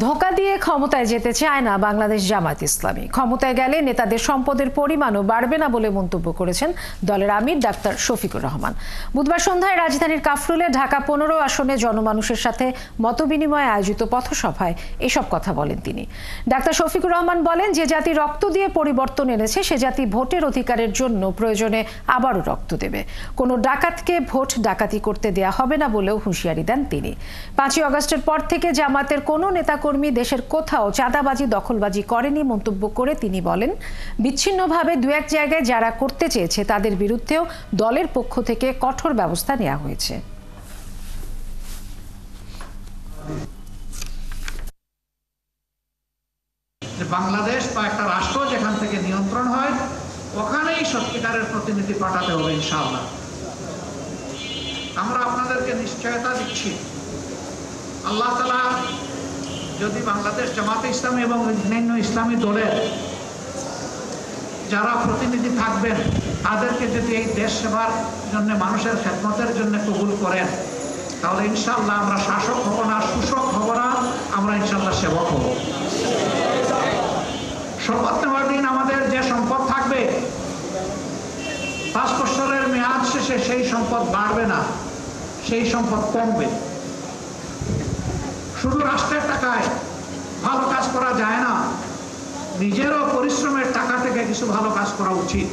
ধোঁকা দিয়ে ক্ষমতায় যেতে চায় না বাংলাদেশ জামায়াত ইসলামী। ক্ষমতায় গেলে নেতাদের সম্পদের পরিমাণও বাড়বে না বলে মন্তব্য করেছেন দলের আমির ডাক্তার শফিকুর রহমান। বুধবার সন্ধ্যায় রাজধানীর কাফরুলে ঢাকা 15 আসনে জনমানুষের সাথে মতবিনিময়ে আয়োজিত পথসভায় এসব কথা বলেন তিনি। ডাক্তার শফিকুর রহমান বলেন, যে জাতি রক্ত দিয়ে পরিবর্তন এনেছে সে জাতি ভোটের অধিকারের জন্য প্রয়োজনে আবারও রক্ত দেবে। কোনো ডাকাতকে ভোট ডাকাতি করতে দেয়া হবে না বলেও হুঁশিয়ারি দেন তিনি। 5ই আগস্টের পর থেকে জামায়াতের কোনো নেতাকর্মী দেশের কোথাও চাঁদাবাজি দখলবাজি করেনি মন্তব্য করে তিনি বলেন, বিচ্ছিন্নভাবে দু এক জায়গায় যারা করতে চেয়েছে তাদের বিরুদ্ধেও দলের পক্ষ থেকে কঠোর ব্যবস্থা নেওয়া হয়েছে। বাংলাদেশ বা একটা রাষ্ট্র যেখান থেকে নিয়ন্ত্রণ হয় ওখানেই সত্যিকারের প্রতিনিধি পাঠাতে হবে ইনশাআল্লাহ। আমরা আপনাদেরকে নিশ্চয়তা দিচ্ছি, আল্লাহ তাআলা যদি বাংলাদেশ জামায়াতে ইসলামী এবং অন্যান্য ইসলামী দলের যারা প্রতিনিধি থাকবেন তাদেরকে যদি এই দেশ সেবার জন্য মানুষের খেদমতের জন্য কবুল করেন, তাহলে ইনশাআল্লাহ আমরা শাসক হব না, শোষক হব না, আমরা ইনশাআল্লাহ সেবক হব। শপথ নেওয়ার দিন আমাদের যে সম্পদ থাকবে 5 বছরের মেয়াদ শেষে সেই সম্পদ বাড়বে না, সেই সম্পদ কমবে। শুধু রাষ্ট্রের টাকায় ভালো কাজ করা যায় না, নিজেরও পরিশ্রমের টাকা থেকে কিছু ভালো কাজ করা উচিত।